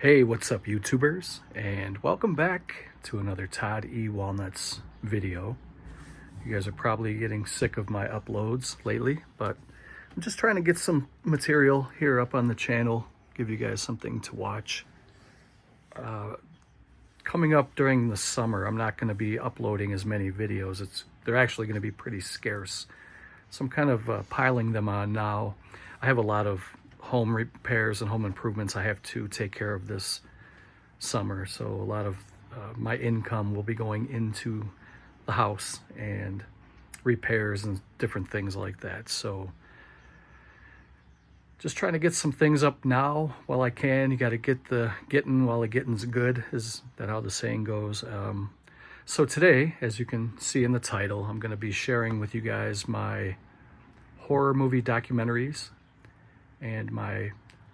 Hey, what's up YouTubers, and welcome back to another Todd E. Walnuts video. You guys are probably getting sick of my uploads lately, but I'm just trying to get some material here up on the channel, give you guys something to watch. Coming up during the summer, I'm not going to be uploading as many videos. They're actually going to be pretty scarce, so I'm kind of piling them on now. I have a lot of home repairs and home improvements I have to take care of this summer, so a lot of my income will be going into the house and repairs and different things like that. So just trying to get some things up now while I can. You got to get the getting while the getting's good, is that how the saying goes. So today, as you can see in the title, I'm going to be sharing with you guys my horror movie documentaries and my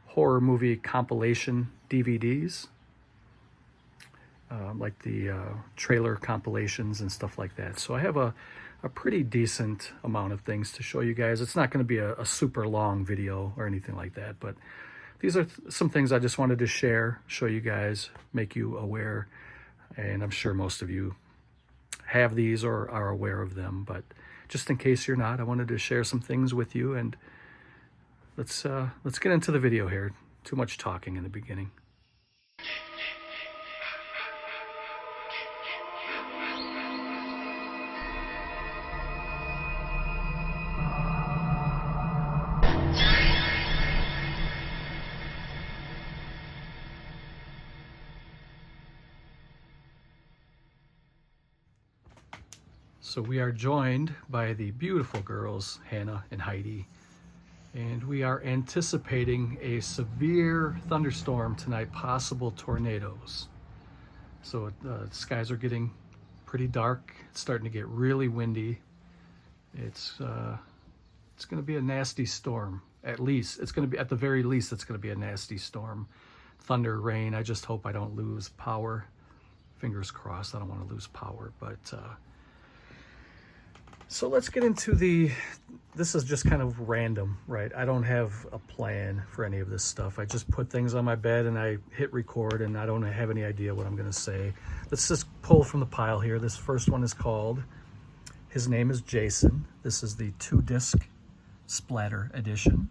horror movie compilation DVDs, like the trailer compilations and stuff like that. So I have a pretty decent amount of things to show you guys. It's not going to be a super long video or anything like that, but these are some things I just wanted to share, show you guys, make you aware, and I'm sure most of you have these or are aware of them, but just in case you're not, I wanted to share some things with you, and let's get into the video here. Too much talking in the beginning. So we are joined by the beautiful girls, Hannah and Heidi, and we are anticipating a severe thunderstorm tonight, possible tornadoes. So the skies are getting pretty dark. It's starting to get really windy. It's going to be a nasty storm. At least it's going to be, at the very least, it's going to be a nasty storm. Thunder, rain. I just hope I don't lose power. Fingers crossed. I don't want to lose power, but so let's get into this is just kind of random, right? I don't have a plan for any of this stuff. I just put things on my bed and I hit record, and I don't have any idea what I'm going to say. Let's just pull from the pile here. This first one is called His Name is Jason. This is the 2-disc splatter edition.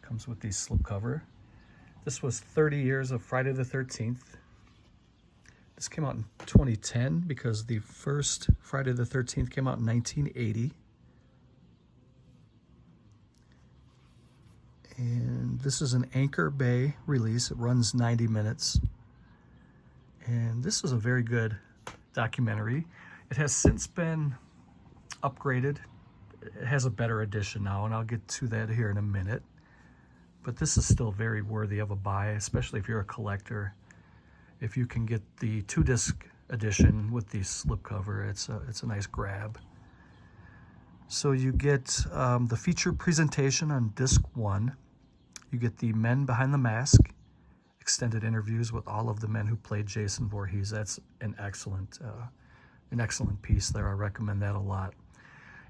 Comes with the slipcover. This was 30 years of Friday the 13th. This came out in 2010 because the first Friday the 13th came out in 1980. And this is an Anchor Bay release. It runs 90 minutes. And this is a very good documentary. It has since been upgraded. It has a better edition now, and I'll get to that here in a minute. But this is still very worthy of a buy, especially if you're a collector. If you can get the 2-disc edition with the slipcover, it's a nice grab. So you get the feature presentation on disc 1. You get the Men Behind the Mask, extended interviews with all of the men who played Jason Voorhees. That's an excellent piece there. I recommend that a lot.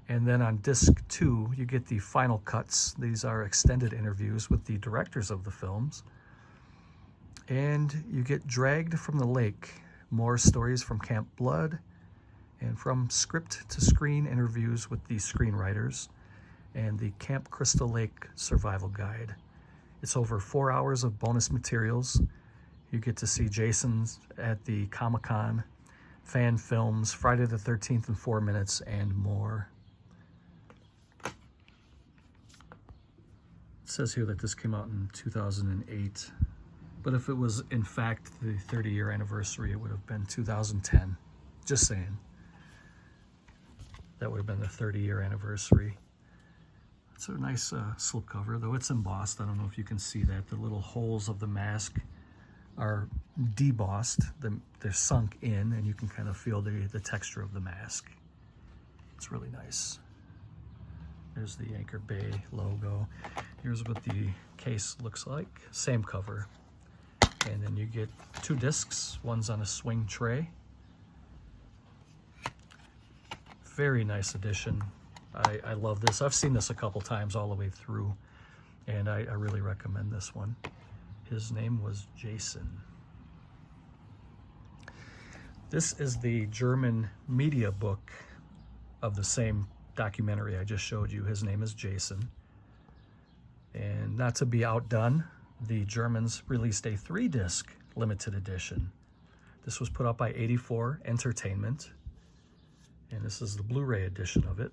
And then on disc 2, you get the final cuts. These are extended interviews with the directors of the films. And you get Dragged from the Lake, more stories from Camp Blood, and from script to screen interviews with the screenwriters, and the Camp Crystal Lake Survival Guide. It's over 4 hours of bonus materials. You get to see Jason's at the Comic-Con, fan films, Friday the 13th in 4 minutes, and more. It says here that this came out in 2008. But if it was, in fact, the 30-year anniversary, it would have been 2010. Just saying. That would have been the 30-year anniversary. It's a nice slipcover, though it's embossed. I don't know if you can see that. The little holes of the mask are debossed. They're sunk in, and you can kind of feel the texture of the mask. It's really nice. There's the Anchor Bay logo. Here's what the case looks like. Same cover. And then you get 2 discs. One's on a swing tray. Very nice edition. I love this. I've seen this a couple times all the way through, and I really recommend this one. His name was Jason. This is the German media book of the same documentary I just showed you. His name is Jason. And not to be outdone, the Germans released a 3-disc limited edition. This was put out by 84 Entertainment, and this is the Blu-ray edition of it.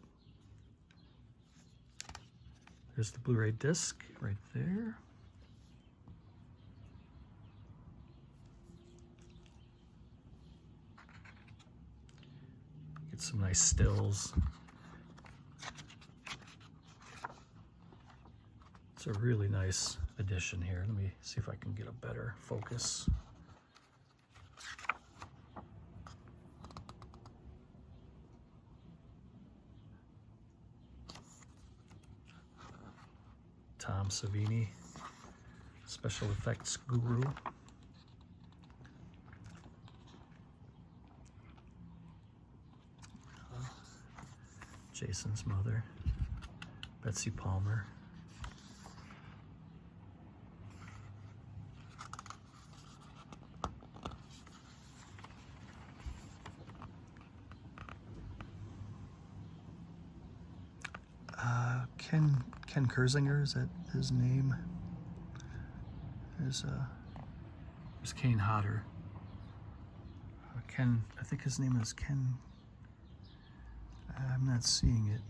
There's the Blu-ray disc right there. Get some nice stills. It's a really nice edition here. Let me see if I can get a better focus. Tom Savini, special effects guru. Jason's mother, Betsy Palmer. Ken Kersinger, is that his name? There's Kane Hodder. Ken, I think his name is Ken. I'm not seeing it.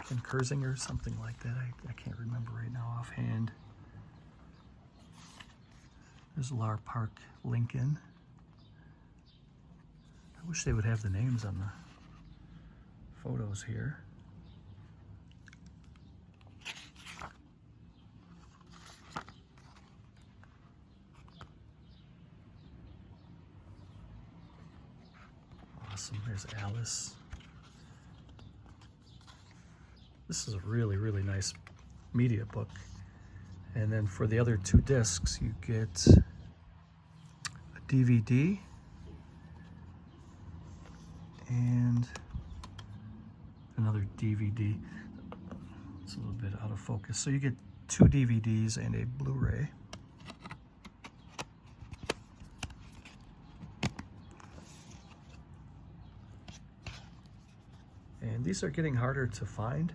Ken Kersinger, something like that. I can't remember right now offhand. There's Lar Park Lincoln. I wish they would have the names on the photos here. Awesome, there's Alice. This is a really, really nice media book. And then for the other 2 discs, you get a DVD and another DVD. It's a little bit out of focus. So you get 2 DVDs and a Blu-ray. And these are getting harder to find.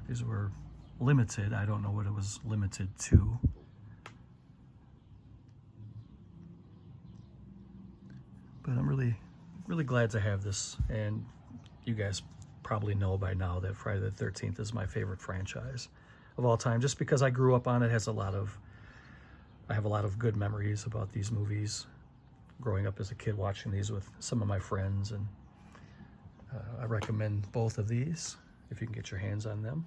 These were limited. I don't know what it was limited to. But I'm really, really glad to have this. And you guys probably know by now that Friday the 13th is my favorite franchise of all time, just because I grew up on it. I have a lot of good memories about these movies, growing up as a kid watching these with some of my friends, and I recommend both of these if you can get your hands on them.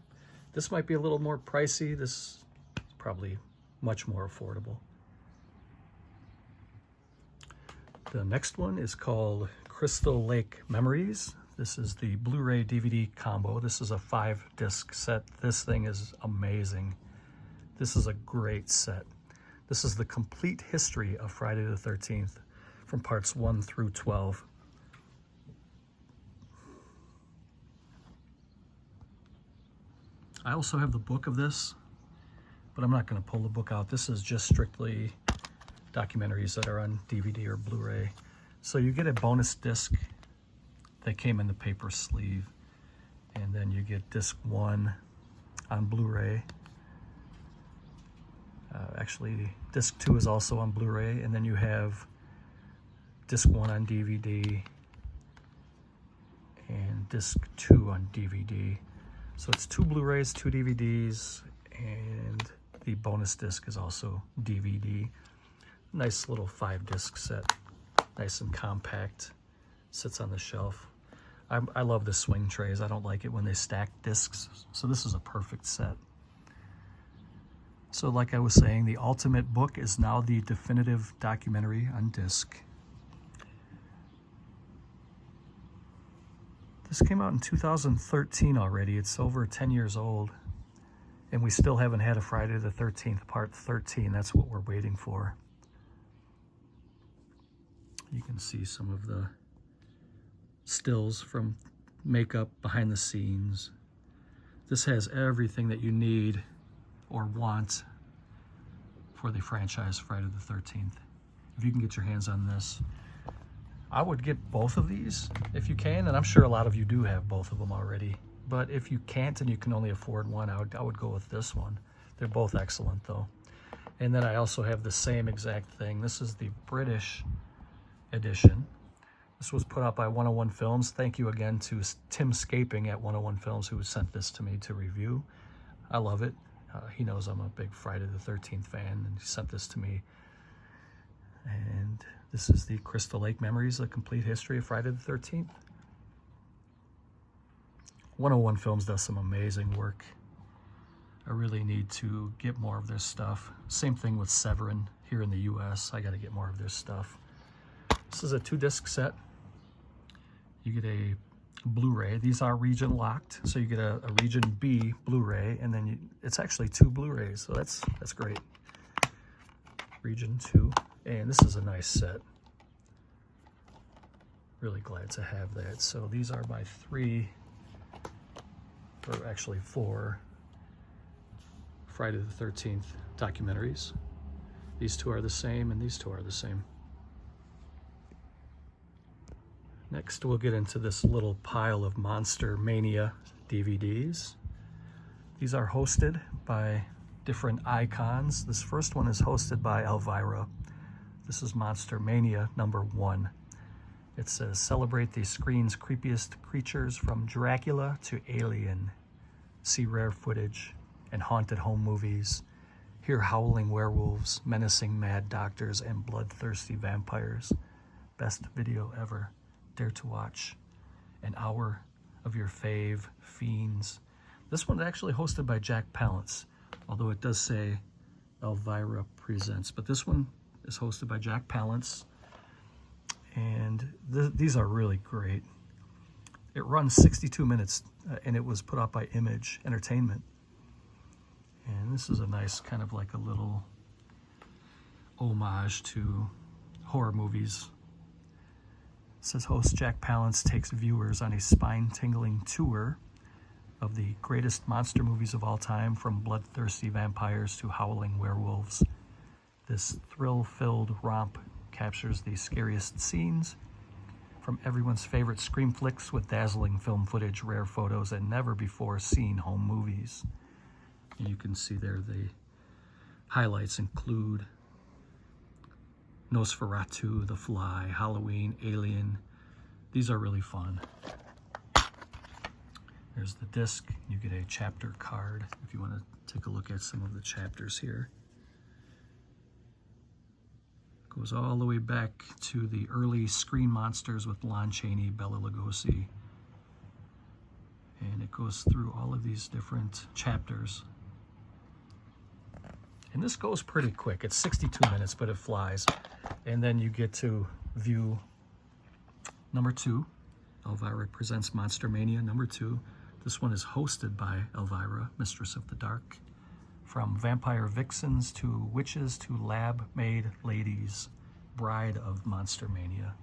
This might be a little more pricey. This is probably much more affordable. The next one is called Crystal Lake Memories. This is the Blu-ray DVD combo. This is a 5-disc set. This thing is amazing. This is a great set. This is the complete history of Friday the 13th from parts 1 through 12. I also have the book of this, but I'm not going to pull the book out. This is just strictly documentaries that are on DVD or Blu-ray. So you get a bonus disc that came in the paper sleeve, and then you get disc 1 on Blu-ray. Actually, disc 2 is also on Blu-ray, and then you have disc 1 on DVD and disc 2 on DVD. So it's 2 Blu-rays, 2 DVDs, and the bonus disc is also DVD. Nice little 5-disc set, nice and compact, sits on the shelf. I love the swing trays. I don't like it when they stack discs, so this is a perfect set. So like I was saying, the Ultimate Book is now the definitive documentary on disc. This came out in 2013 already. It's over 10 years old, and we still haven't had a Friday the 13th Part 13. That's what we're waiting for. You can see some of the stills from makeup behind the scenes. This has everything that you need or want for the franchise Friday the 13th. If you can get your hands on this, I would get both of these if you can, and I'm sure a lot of you do have both of them already. But if you can't and you can only afford one, I would go with this one. They're both excellent though. And then I also have the same exact thing. This is the British edition. This was put out by 101 Films. Thank you again to Tim Scaping at 101 Films who sent this to me to review. I love it. He knows I'm a big Friday the 13th fan, and he sent this to me. And this is the Crystal Lake Memories, A Complete History of Friday the 13th. 101 Films does some amazing work. I really need to get more of their stuff. Same thing with Severin here in the US. I got to get more of their stuff. This is a 2-disc set. You get a Blu-ray. These are region locked, so you get a region B Blu-ray, and then it's actually 2 Blu-rays, so that's great. Region 2, and this is a nice set. Really glad to have that. So these are my 3, or actually 4 Friday the 13th documentaries. These 2 are the same, and these 2 are the same. Next, we'll get into this little pile of Monster Mania DVDs. These are hosted by different icons. This first one is hosted by Elvira. This is Monster Mania #1. It says, celebrate the screen's creepiest creatures from Dracula to Alien. See rare footage and haunted home movies. Hear howling werewolves, menacing mad doctors, and bloodthirsty vampires. Best video ever. Dare to watch an hour of your fave fiends. This one is actually hosted by Jack Palance, although it does say Elvira Presents, but this one is hosted by Jack Palance, and these are really great. It runs 62 minutes, and it was put out by Image Entertainment. And this is a nice kind of like a little homage to horror movies. It says host Jack Palance takes viewers on a spine-tingling tour of the greatest monster movies of all time, from bloodthirsty vampires to howling werewolves. This thrill-filled romp captures the scariest scenes from everyone's favorite scream flicks with dazzling film footage, rare photos, and never-before-seen home movies. And you can see there the highlights include Nosferatu, The Fly, Halloween, Alien. These are really fun. There's the disc. You get a chapter card if you want to take a look at some of the chapters here. Goes all the way back to the early Screen Monsters with Lon Chaney, Bela Lugosi. And it goes through all of these different chapters. And this goes pretty quick. It's 62 minutes, but it flies. And then you get to view #2. Elvira Presents Monster Mania #2. This one is hosted by Elvira, Mistress of the Dark. From vampire vixens to witches to lab-made ladies, bride of Monster Mania.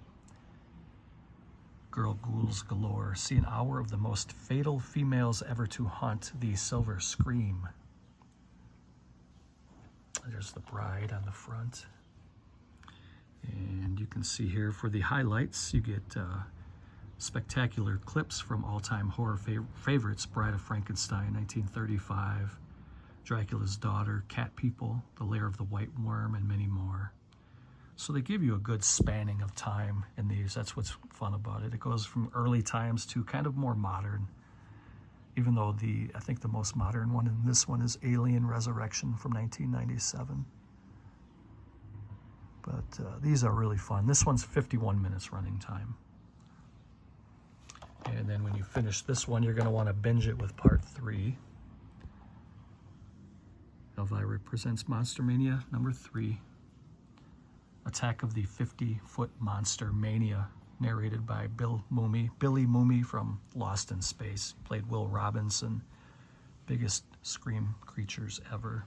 Girl ghouls galore. See an hour of the most fatal females ever to haunt the silver screen. There's the bride on the front. And you can see here for the highlights, you get spectacular clips from all-time horror favorites, Bride of Frankenstein, 1935, Dracula's Daughter, Cat People, The Lair of the White Worm, and many more. So they give you a good spanning of time in these. That's what's fun about it. It goes from early times to kind of more modern. Even though I think the most modern one in this one is Alien Resurrection from 1997. But these are really fun. This one's 51 minutes running time. And then when you finish this one, you're going to want to binge it with part 3. Elvira Presents Monster Mania #3. Attack of the 50-Foot Monster Mania, narrated by Billy Mooney from Lost in Space. He played Will Robinson, biggest scream creatures ever.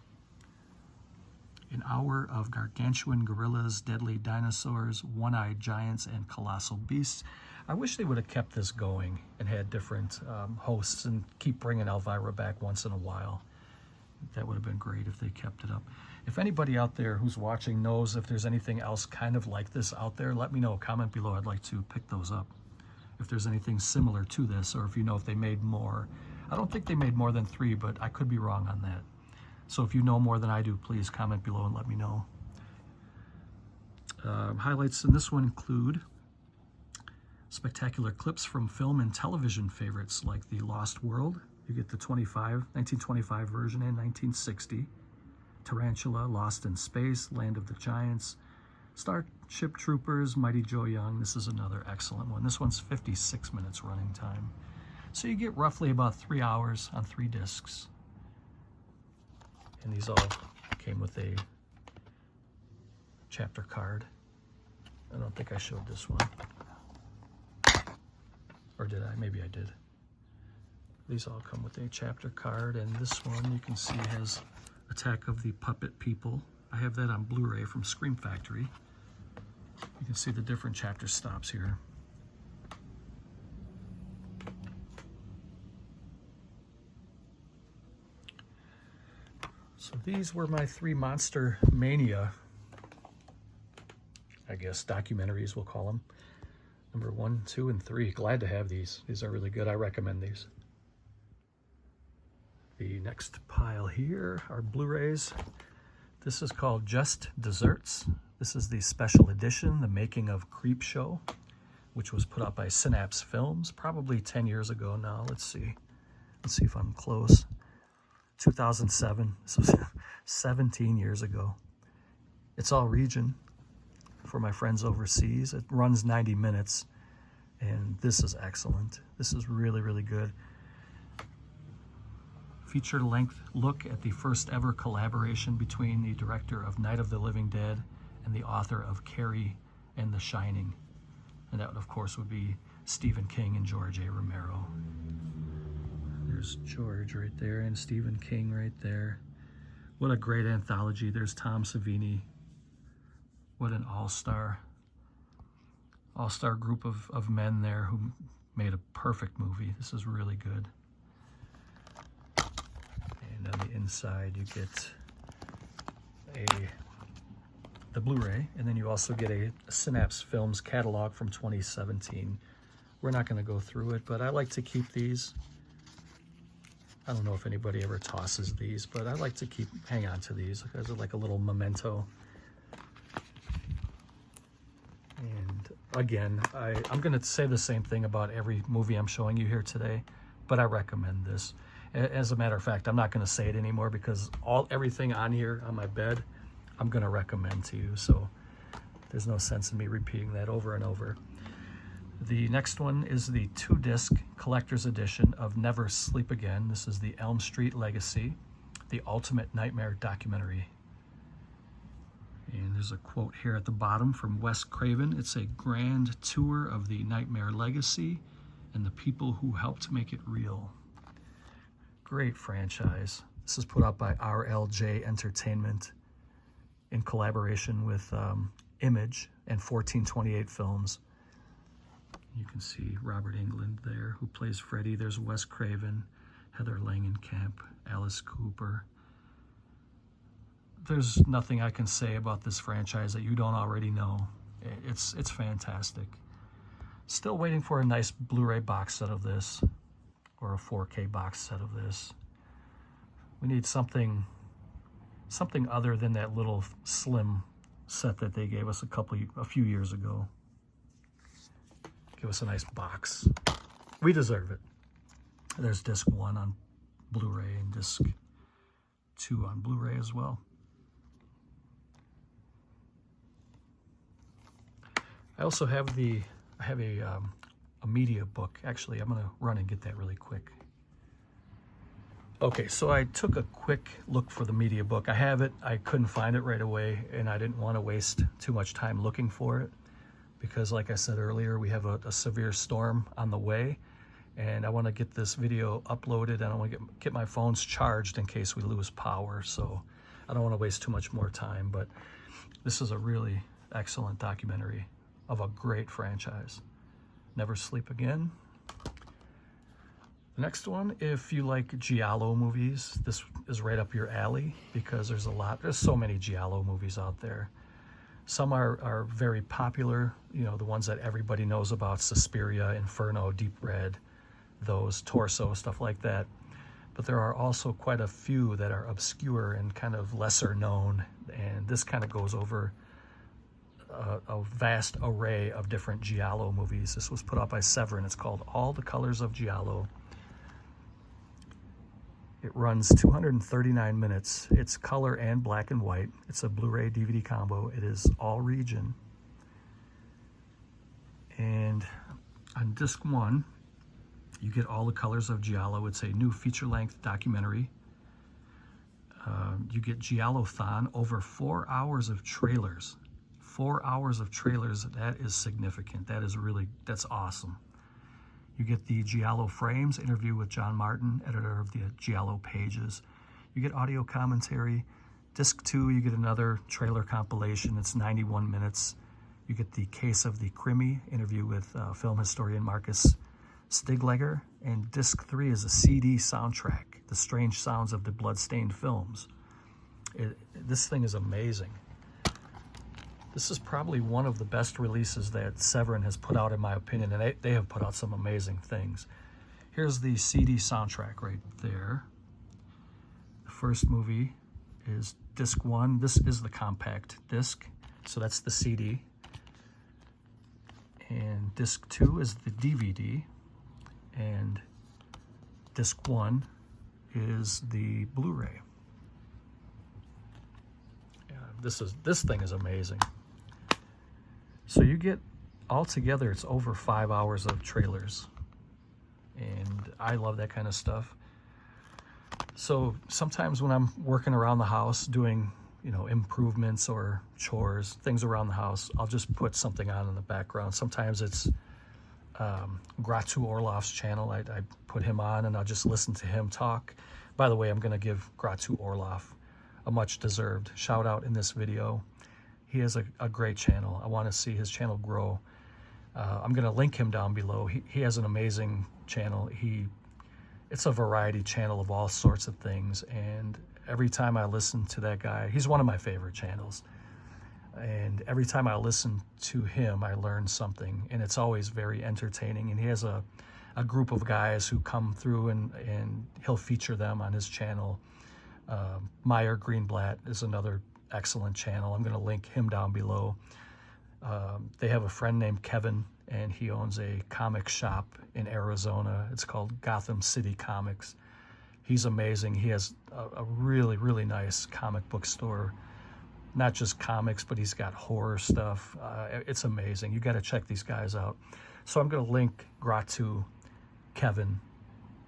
An hour of gargantuan gorillas, deadly dinosaurs, one-eyed giants, and colossal beasts. I wish they would have kept this going and had different hosts and keep bringing Elvira back once in a while. That would have been great if they kept it up. If anybody out there who's watching knows if there's anything else kind of like this out there, let me know. Comment below. I'd like to pick those up. If there's anything similar to this, or if you know if they made more. I don't think they made more than 3, but I could be wrong on that. So if you know more than I do, please comment below and let me know. Highlights in this one include spectacular clips from film and television favorites like The Lost World. You get the 1925 version and 1960. Tarantula, Lost in Space, Land of the Giants, Starship Troopers, Mighty Joe Young. This is another excellent one. This one's 56 minutes running time. So you get roughly about 3 hours on 3 discs. And these all came with a chapter card. I don't think I showed this one. Or did I? Maybe I did. These all come with a chapter card, and this one you can see has Attack of the Puppet People. I have that on Blu-ray from Scream Factory. You can see the different chapter stops here. So these were my 3 Monster Mania, I guess, documentaries we'll call them. Number 1, 2, and 3. Glad to have these. These are really good. I recommend these. The next pile here are Blu-rays. This is called Just Desserts. This is the special edition, The Making of Creepshow, which was put out by Synapse Films probably 10 years ago now. Let's see. Let's see if I'm close. 2007, so 17 years ago. It's all region for my friends overseas. It runs 90 minutes, and this is excellent. This is really, really good. Feature-length look at the first ever collaboration between the director of Night of the Living Dead and the author of Carrie and The Shining. And that, of course, would be Stephen King and George A. Romero. There's George right there and Stephen King right there. What a great anthology. There's Tom Savini. What an all-star group of men there who made a perfect movie. This is really good. And on the inside you get the Blu-ray, and then you also get a Synapse Films catalog from 2017. We're not going to go through it, but I like to keep these. I don't know if anybody ever tosses these, but I like to hang on to these because they're like a little memento. And again, I'm going to say the same thing about every movie I'm showing you here today, but I recommend this. As a matter of fact, I'm not going to say it anymore because everything on here on my bed, I'm going to recommend to you. So there's no sense in me repeating that over and over. The next one is the 2-disc collector's edition of Never Sleep Again. This is the Elm Street Legacy, the Ultimate Nightmare documentary. And there's a quote here at the bottom from Wes Craven. It's a grand tour of the Nightmare legacy and the people who helped make it real. Great franchise. This is put out by RLJ Entertainment in collaboration with Image and 1428 Films. You can see Robert Englund there, who plays Freddy. There's Wes Craven, Heather Langenkamp, Alice Cooper. There's nothing I can say about this franchise that you don't already know. It's fantastic. Still waiting for a nice Blu-ray box set of this, or a 4K box set of this. We need something other than that little slim set that they gave us a few years ago. Give us a nice box. We deserve it. There's disc 1 on Blu-ray and disc 2 on Blu-ray as well. I also have a media book. Actually, I'm gonna run and get that really quick. Okay, so I took a quick look for the media book. I have it. I couldn't find it right away, and I didn't want to waste too much time looking for it, because like I said earlier, we have a severe storm on the way, and I want to get this video uploaded, and I want to get my phones charged in case we lose power. So I don't want to waste too much more time, but this is a really excellent documentary of a great franchise. Never Sleep Again. The next one, if you like Giallo movies, this is right up your alley because there's so many Giallo movies out there. Some are very popular, you know, the ones that everybody knows about: Suspiria, Inferno, Deep Red, those, Torso, stuff like that. But there are also quite a few that are obscure and kind of lesser known, and this kind of goes over a vast array of different Giallo movies. This was put out by Severin. It's called All the Colors of Giallo. It runs 239 minutes. It's color and black and white. It's a Blu-ray DVD combo. It is all region. And on disc 1, you get All the Colors of Giallo. It's a new feature-length documentary. You get Giallo-thon, over 4 hours of trailers. 4 hours of trailers, that is significant. That's awesome. You get the Giallo Frames interview with John Martin, editor of the Giallo Pages. You get audio commentary. Disc 2, you get another trailer compilation. It's 91 minutes. You get the Case of the Crimmy interview with film historian Marcus Stiglegger. And disc 3 is a CD soundtrack, The Strange Sounds of the Bloodstained Films. This thing is amazing. This is probably one of the best releases that Severin has put out, in my opinion, and they have put out some amazing things. Here's the CD soundtrack right there. The first movie is disc 1. This is the compact disc, so that's the CD. And disc 2 is the DVD, and disc 1 is the Blu-ray. This thing is amazing. So you get, altogether, it's over 5 hours of trailers. And I love that kind of stuff. So sometimes when I'm working around the house doing, you know, improvements or chores, things around the house, I'll just put something on in the background. Sometimes it's Gratu Orloff's channel. I put him on and I'll just listen to him talk. By the way, I'm going to give Gratu Orloff a much deserved shout out in this video. He has a great channel. I want to see his channel grow. I'm going to link him down below. He has an amazing channel. It's a variety channel of all sorts of things, and every time I listen to that guy, he's one of my favorite channels, and every time I listen to him, I learn something, and it's always very entertaining. And he has a group of guys who come through, and he'll feature them on his channel. Meyer Greenblatt is another excellent channel. I'm going to link him down below. They have a friend named Kevin, and he owns a comic shop in Arizona. It's called Gotham City Comics. He's amazing. He has a really, really nice comic book store. Not just comics, but he's got horror stuff. It's amazing. You got to check these guys out. So I'm going to link Gratu, Kevin,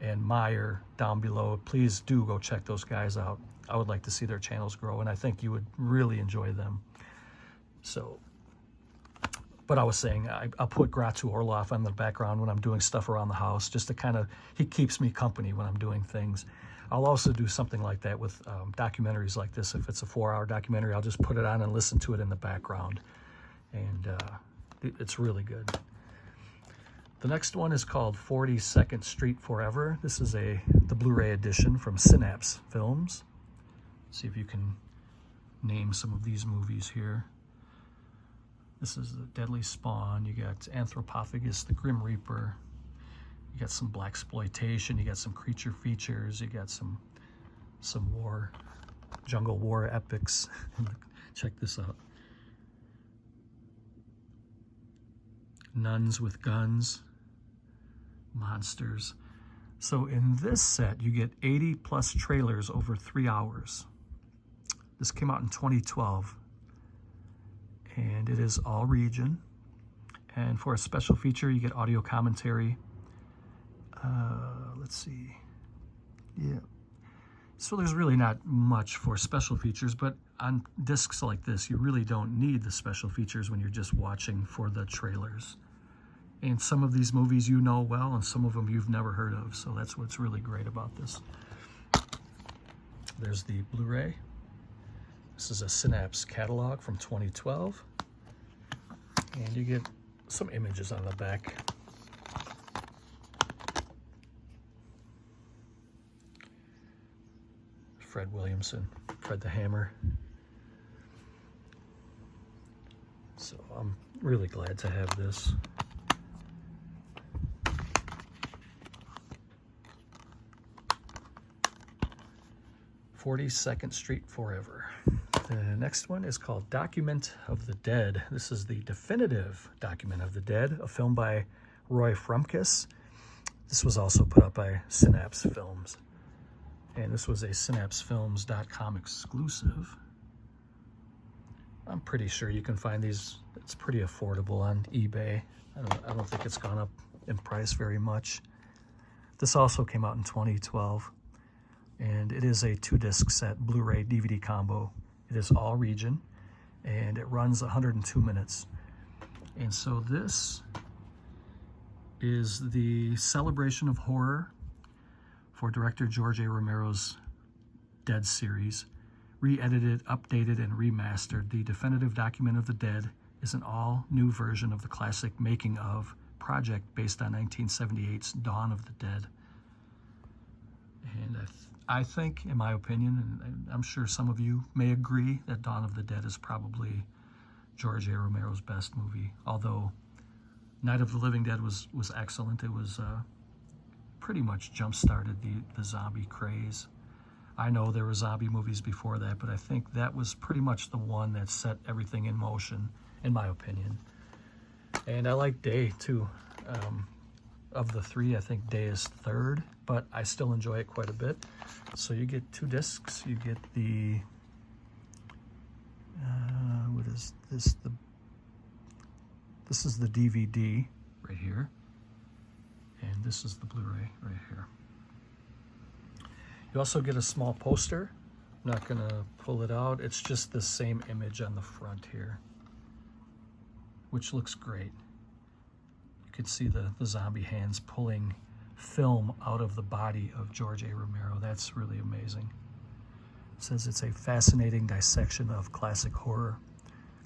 and Meyer down below. Please do go check those guys out. I would like to see their channels grow, and I think you would really enjoy them. So, but I was saying, I'll put Gratu Orloff on the background when I'm doing stuff around the house, just to kind of, he keeps me company when I'm doing things. I'll also do something like that with documentaries like this. If it's a 4-hour documentary, I'll just put it on and listen to it in the background. And it's really good. The next one is called 42nd Street Forever. This is the Blu-ray edition from Synapse Films. See if you can name some of these movies here. This is The Deadly Spawn. You got Anthropophagus, The Grim Reaper. You got some blaxploitation. You got some creature features. You got some war, jungle war epics. Check this out. Nuns with Guns. Monsters. So in this set, you get 80 plus trailers over 3 hours. This came out in 2012, and it is all region. And for a special feature, you get audio commentary. Let's see. Yeah. So there's really not much for special features, but on discs like this, you really don't need the special features when you're just watching for the trailers. And some of these movies you know well, and some of them you've never heard of. So that's what's really great about this. There's the Blu-ray. This is a Synapse catalog from 2012. And you get some images on the back. Fred Williamson, Fred the Hammer. So I'm really glad to have this. "42nd Street Forever." The next one is called Document of the Dead. This is the definitive Document of the Dead, a film by Roy Frumkes. This was also put up by Synapse Films. And this was a synapsefilms.com exclusive. I'm pretty sure you can find these. It's pretty affordable on eBay. I don't think it's gone up in price very much. This also came out in 2012. And it is a 2-disc set, Blu-ray DVD combo. It is all region, and it runs 102 minutes. And so this is the celebration of horror for director George A. Romero's Dead series. Re-edited, updated, and remastered, the definitive Document of the Dead is an all-new version of the classic Making of project based on 1978's Dawn of the Dead. And I think, in my opinion, and I'm sure some of you may agree, that Dawn of the Dead is probably George A. Romero's best movie. Although Night of the Living Dead was excellent. It was pretty much jump-started the zombie craze. I know there were zombie movies before that, but I think that was pretty much the one that set everything in motion, in my opinion. And I like Day, too. Of the three, I think Day is third, but I still enjoy it quite a bit. So you get 2 discs. You get the, what is this? This is the DVD right here. And this is the Blu-ray right here. You also get a small poster. I'm not gonna pull it out. It's just the same image on the front here, which looks great. You can see the zombie hands pulling film out of the body of George A. Romero. That's really amazing. It says it's a fascinating dissection of classic horror,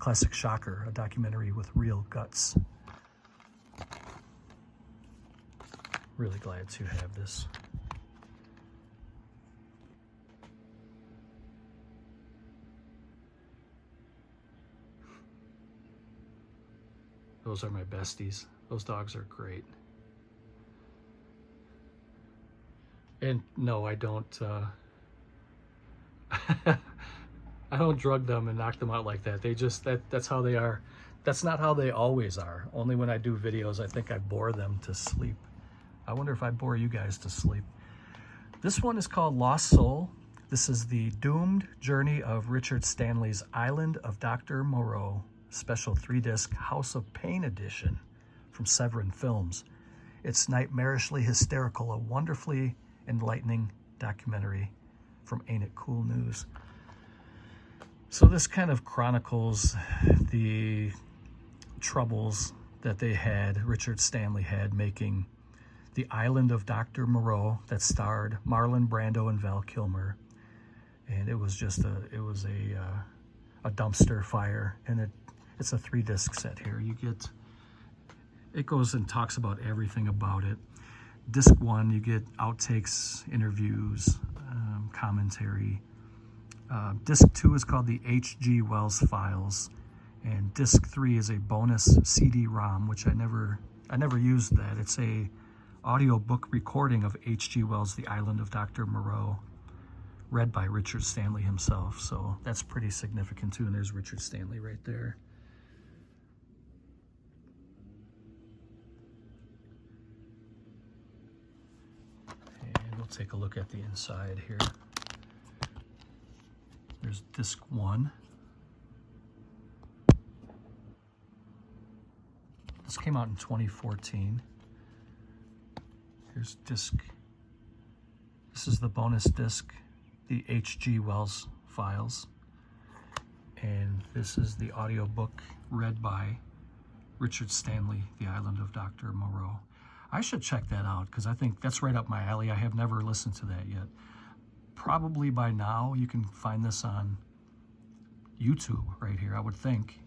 classic shocker, a documentary with real guts. Really glad to have this. Those are my besties. Those dogs are great. And no, I don't I don't drug them and knock them out like that. They just, that's how they are. That's not how they always are. Only when I do videos, I think I bore them to sleep. I wonder if I bore you guys to sleep. This one is called Lost Soul. This is the doomed journey of Richard Stanley's Island of Dr. Moreau, special 3-disc House of Pain edition from Severin Films. It's nightmarishly hysterical, a wonderfully enlightening documentary from Ain't It Cool News. So this kind of chronicles the troubles that they had, Richard Stanley had, making The Island of Dr. Moreau, that starred Marlon Brando and Val Kilmer. And it was just a dumpster fire. And it's a 3-disc set here. It goes and talks about everything about it. Disc 1, you get outtakes, interviews, commentary. Disc 2 is called the H.G. Wells Files, and Disc 3 is a bonus CD-ROM, which I never used that. It's a audiobook recording of H.G. Wells' The Island of Dr. Moreau, read by Richard Stanley himself. So that's pretty significant too, and there's Richard Stanley right there. And we'll take a look at the inside here. There's disc 1. This came out in 2014. Here's disc. This is the bonus disc, the H.G. Wells Files. And this is the audiobook read by Richard Stanley, The Island of Dr. Moreau. I should check that out because I think that's right up my alley. I have never listened to that yet. Probably by now you can find this on YouTube right here. I would think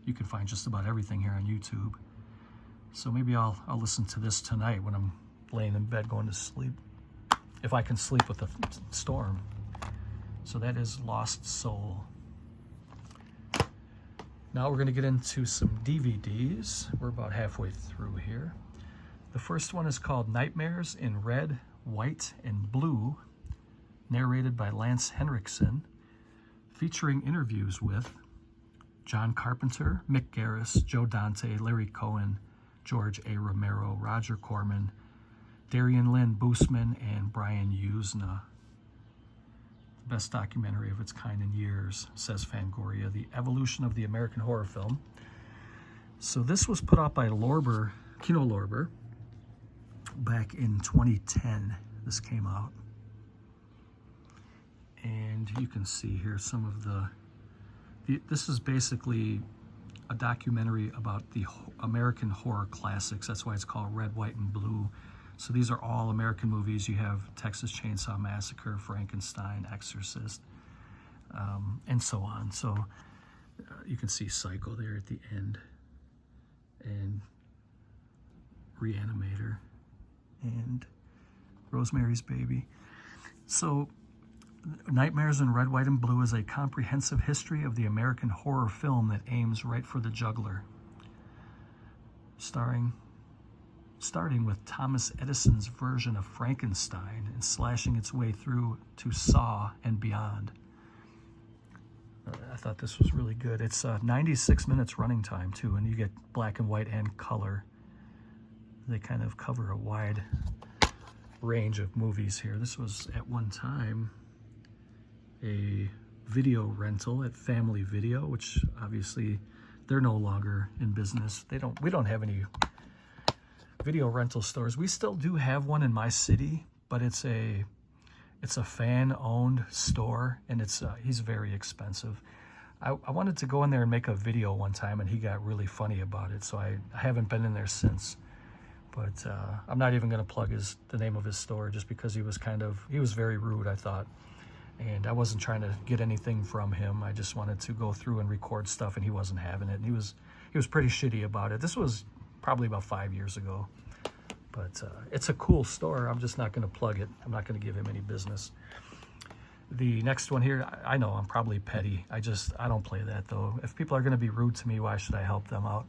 you can find just about everything here on YouTube. So maybe I'll listen to this tonight when I'm laying in bed going to sleep, if I can sleep with the storm. So that is Lost Soul. Now we're going to get into some DVDs. We're about halfway through here. The first one is called Nightmares in Red, White, and Blue, narrated by Lance Henriksen, featuring interviews with John Carpenter, Mick Garris, Joe Dante, Larry Cohen, George A. Romero, Roger Corman, Darian Lynn Boosman, and Brian Usna. The best documentary of its kind in years, says Fangoria, the evolution of the American horror film. So this was put out by Lorber, Kino Lorber, back in 2010. This came out. And you can see here some of this is basically a documentary about the American horror classics. That's why it's called Red, White, and Blue. So these are all American movies. You have Texas Chainsaw Massacre, Frankenstein, Exorcist, and so on. So you can see Psycho there at the end, and Reanimator, and Rosemary's Baby. So Nightmares in Red, White, and Blue is a comprehensive history of the American horror film that aims right for the jugular. Starting with Thomas Edison's version of Frankenstein and slashing its way through to Saw and beyond. I thought this was really good. It's 96 minutes running time too, and you get black and white and color. They kind of cover a wide range of movies here. This was at one time a video rental at Family Video, which obviously they're no longer in business. We don't have any video rental stores. We still do have one in my city, but it's a fan-owned store, and he's very expensive. I wanted to go in there and make a video one time, and he got really funny about it, so I haven't been in there since. But I'm not even going to plug the name of his store, just because he was very rude, I thought. And I wasn't trying to get anything from him. I just wanted to go through and record stuff, and he wasn't having it. And he was pretty shitty about it. This was probably about 5 years ago. But it's a cool store. I'm just not going to plug it. I'm not going to give him any business. The next one here, I know I'm probably petty. I don't play that, though. If people are going to be rude to me, why should I help them out?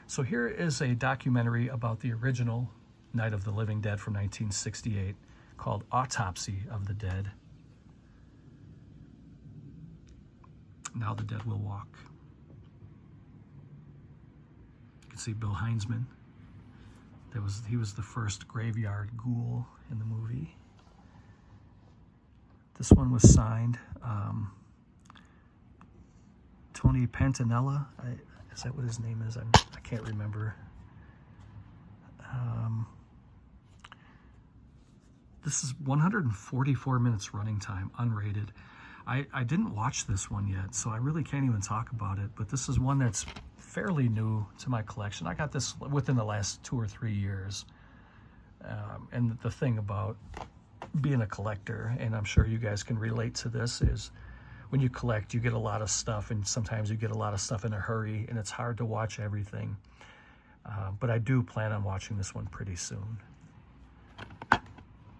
So here is a documentary about the original Night of the Living Dead from 1968 called Autopsy of the Dead. Now the Dead Will Walk. You can see Bill Heinzman. He was the first graveyard ghoul in the movie. This one was signed Tony Pantanella. Is that what his name is? I can't remember. This is 144 minutes running time, unrated. I didn't watch this one yet, so I really can't even talk about it, but this is one that's fairly new to my collection. I got this within the last 2 or 3 years. And the thing about being a collector, and I'm sure you guys can relate to this, is when you collect, you get a lot of stuff, and sometimes you get a lot of stuff in a hurry, and it's hard to watch everything. But I do plan on watching this one pretty soon.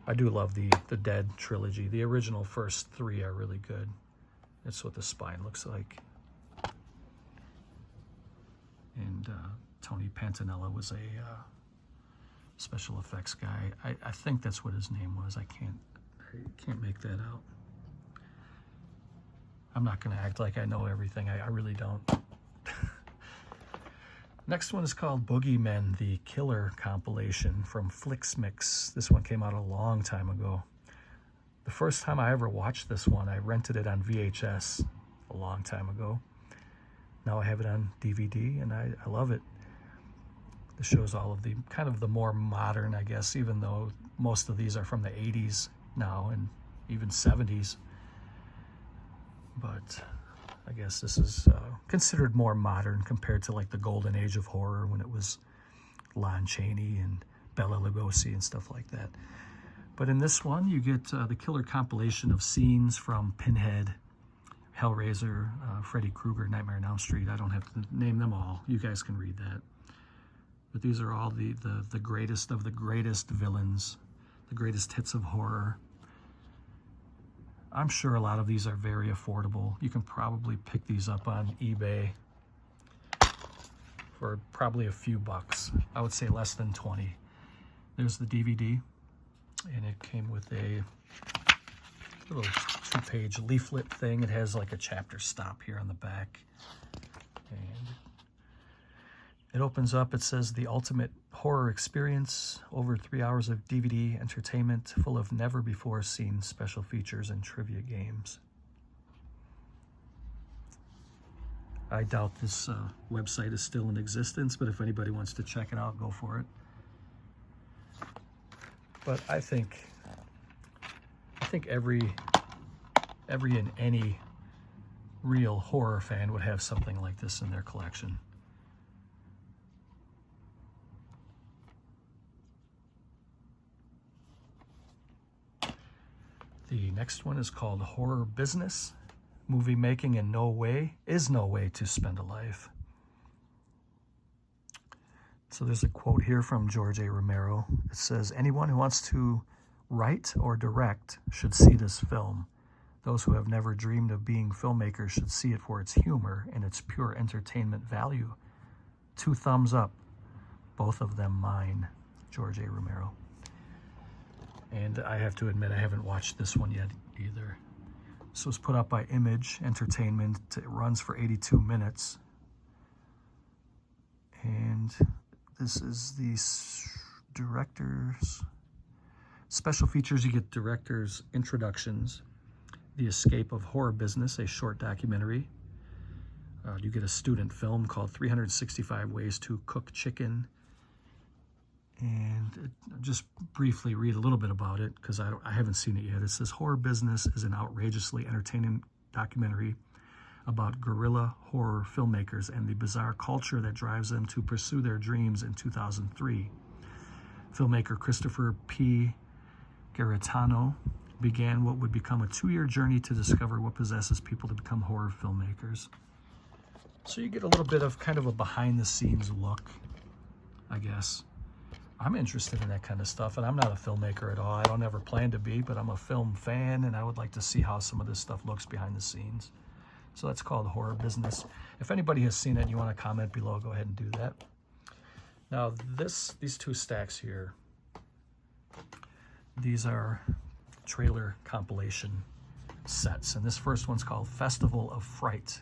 I do love the Dead trilogy. The original first 3 are really good. That's what the spine looks like. And Tony Pantanella was a special effects guy. I think that's what his name was. I can't make that out. I'm not going to act like I know everything. I really don't. Next one is called Boogeymen, the Killer Compilation from Flixmix. This one came out a long time ago. The first time I ever watched this one, I rented it on VHS a long time ago. Now I have it on DVD, and I love it. This shows all of the kind of the more modern, I guess, even though most of these are from the 80s now and even 70s. But I guess this is considered more modern compared to like the golden age of horror when it was Lon Chaney and Bela Lugosi and stuff like that. But in this one, you get the killer compilation of scenes from Pinhead, Hellraiser, Freddy Krueger, Nightmare on Elm Street. I don't have to name them all. You guys can read that. But these are all the greatest of the greatest villains, the greatest hits of horror. I'm sure a lot of these are very affordable. You can probably pick these up on eBay for probably a few bucks. I would say less than 20. There's the DVD, and it came with a little 2-page leaflet thing. It has like a chapter stop here on the back. And it opens up, it says the ultimate horror experience, over 3 hours of DVD entertainment full of never before seen special features and trivia games. I doubt this website is still in existence, but if anybody wants to check it out, go for it. But I think every and any real horror fan would have something like this in their collection. The next one is called Horror Business. Movie making in no way is no way to spend a life. So there's a quote here from George A. Romero. It says, anyone who wants to write or direct should see this film. Those who have never dreamed of being filmmakers should see it for its humor and its pure entertainment value. 2 thumbs up, both of them mine. George A. Romero. And I have to admit, I haven't watched this one yet either. This was put up by Image Entertainment. It runs for 82 minutes. And this is the director's special features. You get director's introductions, The Escape of Horror Business, a short documentary. You get a student film called 365 Ways to Cook Chicken. And just briefly read a little bit about it, because I haven't seen it yet. It says, Horror Business is an outrageously entertaining documentary about guerrilla horror filmmakers and the bizarre culture that drives them to pursue their dreams. In 2003, filmmaker Christopher P. Garetano began what would become a 2-year journey to discover what possesses people to become horror filmmakers. So you get a little bit of kind of a behind-the-scenes look, I guess. I'm interested in that kind of stuff, and I'm not a filmmaker at all. I don't ever plan to be, but I'm a film fan, and I would like to see how some of this stuff looks behind the scenes. So that's called Horror Business. If anybody has seen it and you want to comment below, go ahead and do that. Now, these 2 stacks here, these are trailer compilation sets, and this first one's called Festival of Fright.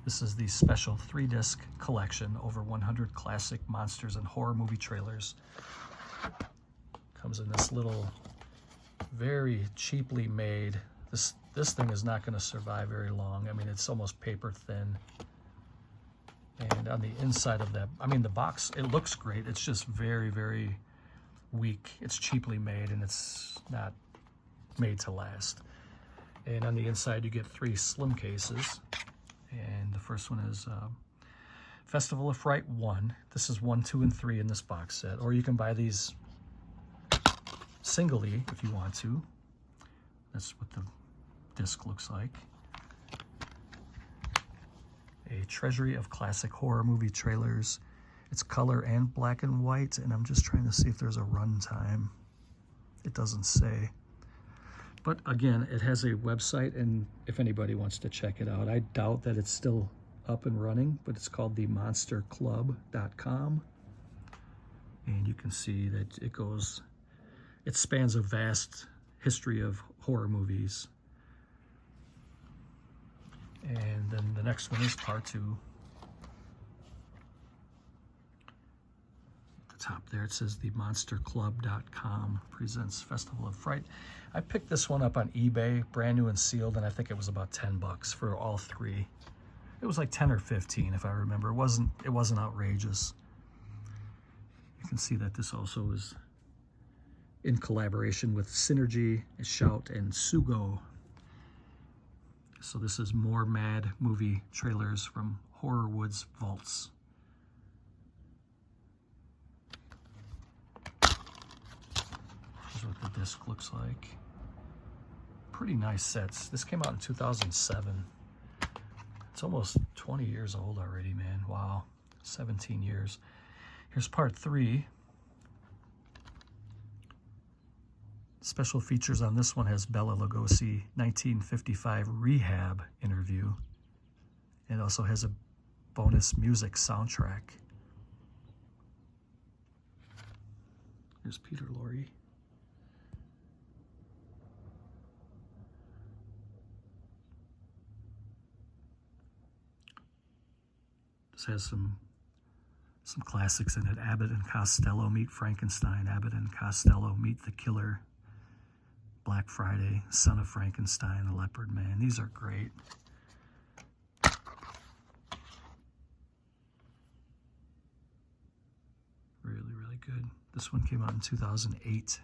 This is the special 3-disc collection, over 100 classic monsters and horror movie trailers. Comes in this little, very cheaply made, this thing is not going to survive very long. I mean, it's almost paper thin. And on the inside of that, I mean, the box, it looks great. It's just very, very weak. It's cheaply made, and it's not made to last. And on the inside, you get 3 slim cases. And the first one is Festival of Fright 1. This is 1, 2, and 3 in this box set. Or you can buy these singly if you want to. That's what the disc looks like. A treasury of classic horror movie trailers. It's color and black and white, and I'm just trying to see if there's a run time. It doesn't say. But again, it has a website, and if anybody wants to check it out, I doubt that it's still up and running, but it's called themonsterclub.com. And you can see that it spans a vast history of horror movies. And then the next one is part 2. At the top there, it says themonsterclub.com presents Festival of Fright. I picked this one up on eBay, brand new and sealed, and I think it was about 10 bucks for all 3. It was like 10 or 15 if I remember. It wasn't outrageous. You can see that this also is in collaboration with Synergy, Shout, and Sugo. So this is more Mad movie trailers from Horrorwood's vaults. Here's what the disc looks like. Pretty nice sets. This came out in 2007. It's almost 20 years old already, man. Wow, 17 years. Here's part 3. Special features on this one has Bela Lugosi 1955 rehab interview. It also has a bonus music soundtrack. Here's Peter Lorre. This has some classics in it. Abbott and Costello Meet Frankenstein. Abbott and Costello Meet the Killer. Black Friday, Son of Frankenstein, The Leopard Man. These are great. Really, really good. This one came out in 2008.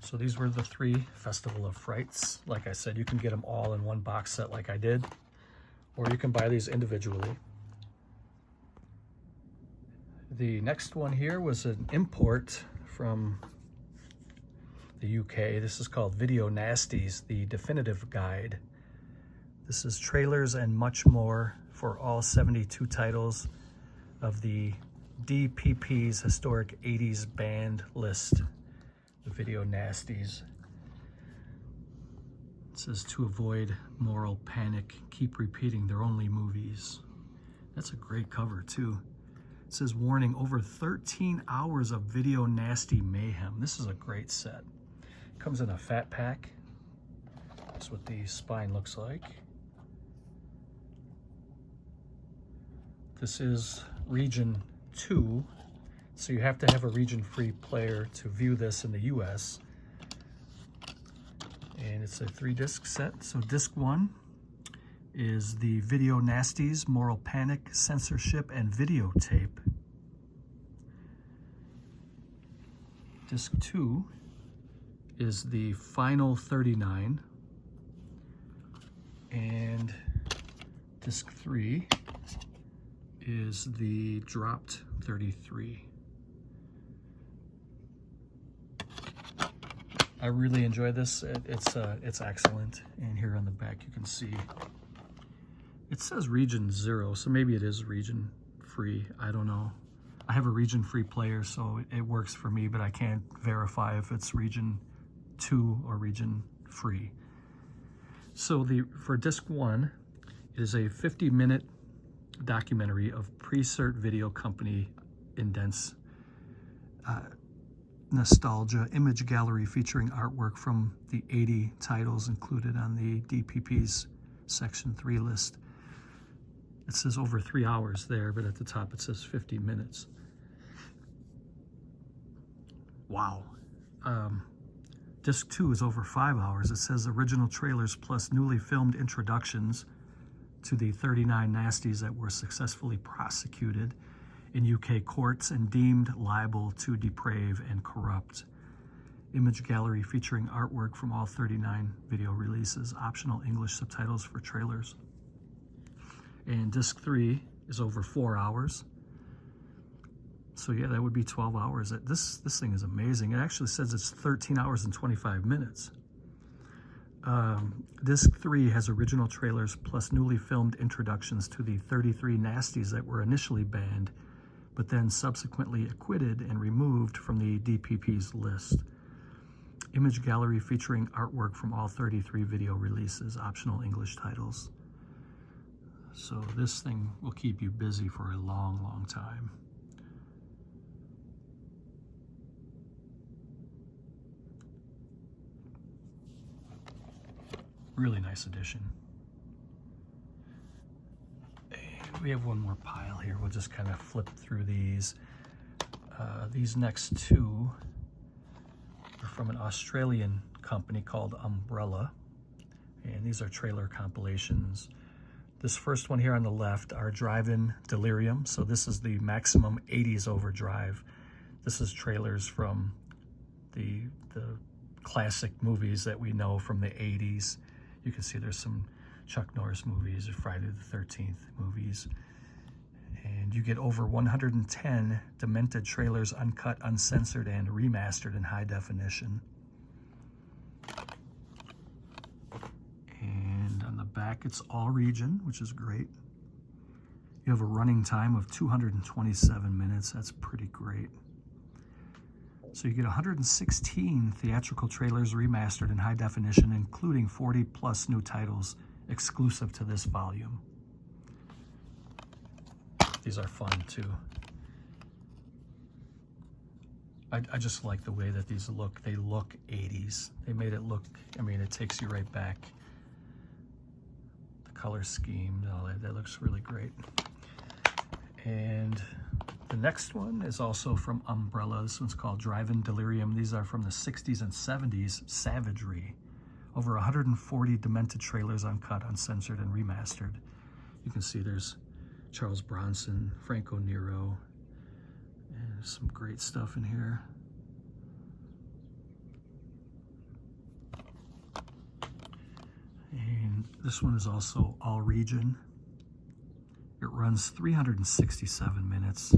So these were the 3 Festival of Frights. Like I said, you can get them all in one box set like I did, or you can buy these individually. The next one here was an import from the UK. This is called Video Nasties, the Definitive Guide. This is trailers and much more for all 72 titles of the DPP's historic 80s band list, the Video Nasties. It says, to avoid moral panic, keep repeating they're only movies. That's a great cover too. It says, warning, over 13 hours of video nasty mayhem. This is a great set. Comes in a fat pack. That's what the spine looks like. This is region 2, so you have to have a region-free player to view this in the US. And it's a 3-disc set. So disc 1 is the Video Nasties, Moral Panic, Censorship, and Videotape. Disc 2 is the Final 39. And disc 3 is the Dropped 33. I really enjoy this. It's excellent. And here on the back you can see it says region 0, so maybe it is region free. I don't know. I have a region free player, so it works for me, but I can't verify if it's region 2 or region free. So for disc 1, it is a 50-minute documentary of Presert Video Company indents nostalgia image gallery featuring artwork from the 80 titles included on the DPP's Section 3 list. It says over 3 hours there, but at the top it says 50 minutes. Wow. Disc 2 is over 5 hours. It says original trailers plus newly filmed introductions to the 39 nasties that were successfully prosecuted in UK courts and deemed liable to deprave and corrupt. Image gallery featuring artwork from all 39 video releases, optional English subtitles for trailers. And disc 3 is over 4 hours. So yeah, that would be 12 hours. This thing is amazing. It actually says it's 13 hours and 25 minutes. Disc 3 has original trailers plus newly filmed introductions to the 33 nasties that were initially banned, but then subsequently acquitted and removed from the DPP's list. Image gallery featuring artwork from all 33 video releases, optional English titles. So this thing will keep you busy for a long, long time. Really nice edition. And we have one more pile here. We'll just kind of flip through these. These next 2 are from an Australian company called Umbrella. And these are trailer compilations. This first one here on the left are Drive-In Delirium. So this is the maximum 80s overdrive. This is trailers from the classic movies that we know from the 80s. You can see there's some Chuck Norris movies or Friday the 13th movies. And you get over 110 demented trailers, uncut, uncensored, and remastered in high definition. And on the back, it's all region, which is great. You have a running time of 227 minutes. That's pretty great. So you get 116 theatrical trailers remastered in high definition, including 40 plus new titles exclusive to this volume. These are fun too. I just like the way that these look. They look 80s. They made it look, I mean, it takes you right back. The color scheme, all that looks really great. And the next one is also from Umbrella. This one's called Drive-In Delirium. These are from the 60s and 70s Savagery. Over 140 demented trailers, uncut, uncensored, and remastered. You can see there's Charles Bronson, Franco Nero, and some great stuff in here. And this one is also all region. It runs 367 minutes.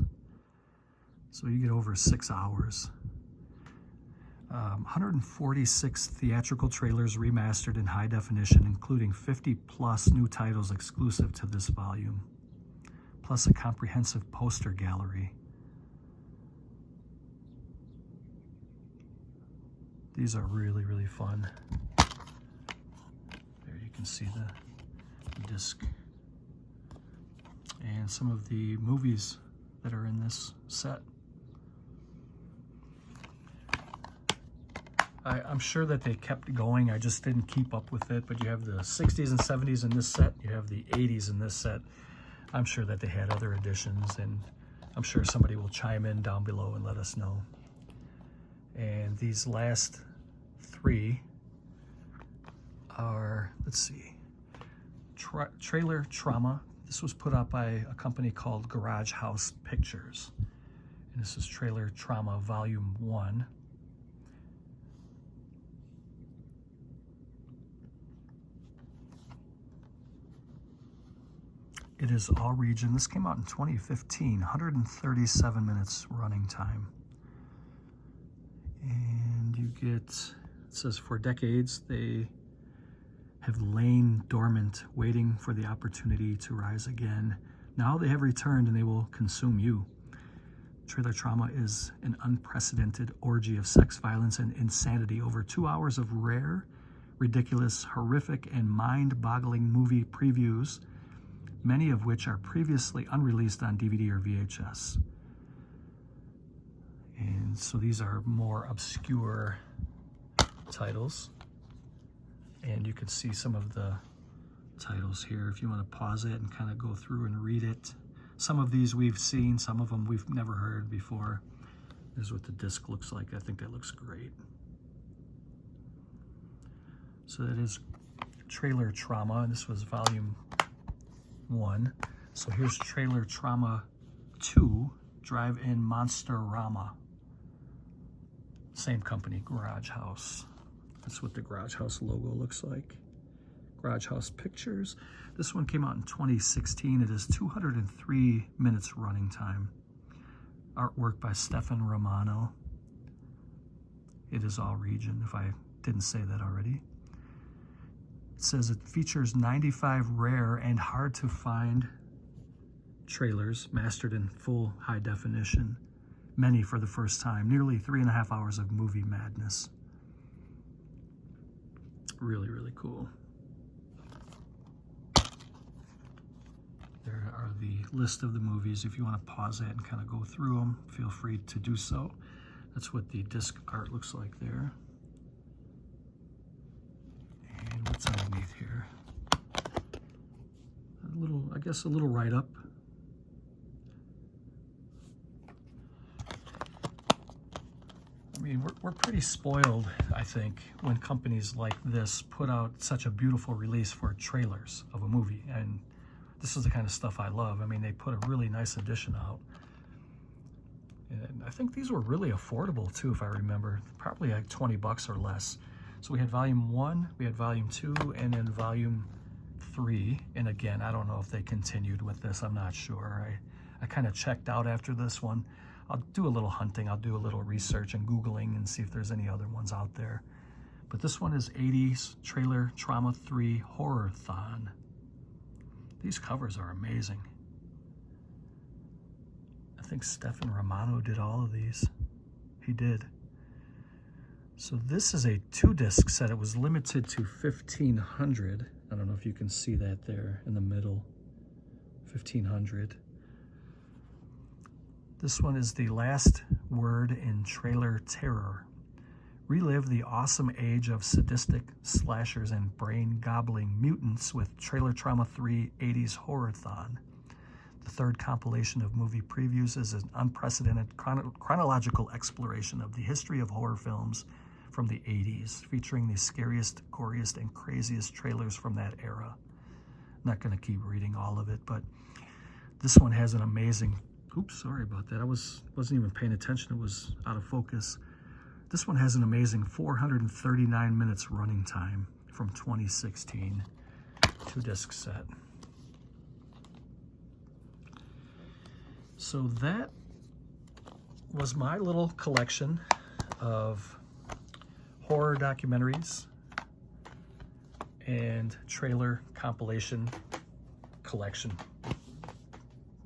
So you get over 6 hours. 146 theatrical trailers remastered in high definition, including 50 plus new titles exclusive to this volume, plus a comprehensive poster gallery. These are really, really fun. There you can see the disc. And some of the movies that are in this set. I'm sure that they kept going. I just didn't keep up with it, but you have the 60s and 70s in this set. You have the 80s in this set. I'm sure that they had other editions, and I'm sure somebody will chime in down below and let us know. And these last three are, let's see, Trailer Trauma. This was put out by a company called Garage House Pictures. And this is Trailer Trauma Volume 1. It is all region. This came out in 2015, 137 minutes running time. And you get, it says, for decades, they have lain dormant, waiting for the opportunity to rise again. Now they have returned and they will consume you. Trailer Trauma is an unprecedented orgy of sex, violence, and insanity. Over 2 hours of rare, ridiculous, horrific, and mind-boggling movie previews, many of which are previously unreleased on DVD or VHS. And so these are more obscure titles. And you can see some of the titles here if you want to pause it and kind of go through and read it. Some of these we've seen, some of them we've never heard before. This is what the disc looks like. I think that looks great. So that is Trailer Trauma, and this was volume 1. So here's Trailer Trauma 2, Drive-In Monster-Rama. Same company, Garage House. That's what the Garage House logo looks like. Garage House Pictures. This one came out in 2016. It is 203 minutes running time. Artwork by Stefan Romano. It is all region, if I didn't say that already. It says it features 95 rare and hard to find trailers mastered in full high definition, many for the first time. Nearly 3.5 hours of movie madness. Really, really cool. There are the list of the movies. If you want to pause it and kind of go through them, feel free to do so. That's what the disc art looks like there. And what's underneath here? A little, I guess, a little write-up. I mean, we're pretty spoiled, I think, when companies like this put out such a beautiful release for trailers of a movie. And this is the kind of stuff I love. I mean, they put a really nice edition out. And I think these were really affordable too, if I remember. Probably like 20 bucks or less. So we had volume 1, we had volume 2, and then volume 3. And again, I don't know if they continued with this. I'm not sure. I kind of checked out after this one. I'll do a little hunting. I'll do a little research and Googling and see if there's any other ones out there. But this one is 80s Trailer Trauma 3 Horror-thon. These covers are amazing. I think Stefan Romano did all of these. He did. So this is a 2-disc set. It was limited to 1,500. I don't know if you can see that there in the middle. 1,500. This one is The Last Word in Trailer Terror. Relive the awesome age of sadistic slashers and brain-gobbling mutants with Trailer Trauma 3 80s Horror-thon. The third compilation of movie previews is an unprecedented chronological exploration of the history of horror films from the 80s, featuring the scariest, goriest, and craziest trailers from that era. I'm not going to keep reading all of it, but this one has an amazing... Oops, sorry about that. I wasn't even paying attention. It was out of focus. This one has an amazing 439 minutes running time from 2016. 2-disc set. So that was my little collection of horror documentaries and trailer compilation collection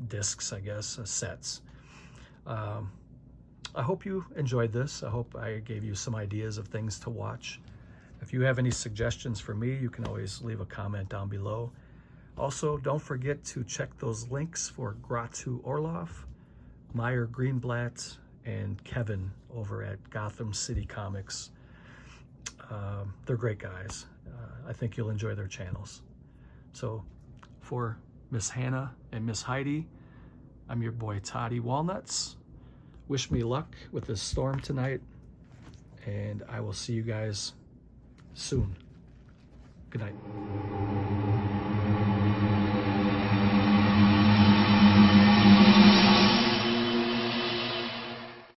discs, I guess, sets. I hope you enjoyed this. I hope I gave you some ideas of things to watch. If you have any suggestions for me, you can always leave a comment down below. Also, don't forget to check those links for Gratu Orloff, Meyer Greenblatt, and Kevin over at Gotham City Comics. They're great guys. I think you'll enjoy their channels. So for Miss Hannah and Miss Heidi, I'm your boy Toddy Walnuts. Wish me luck with this storm tonight, and I will see you guys soon. Good night.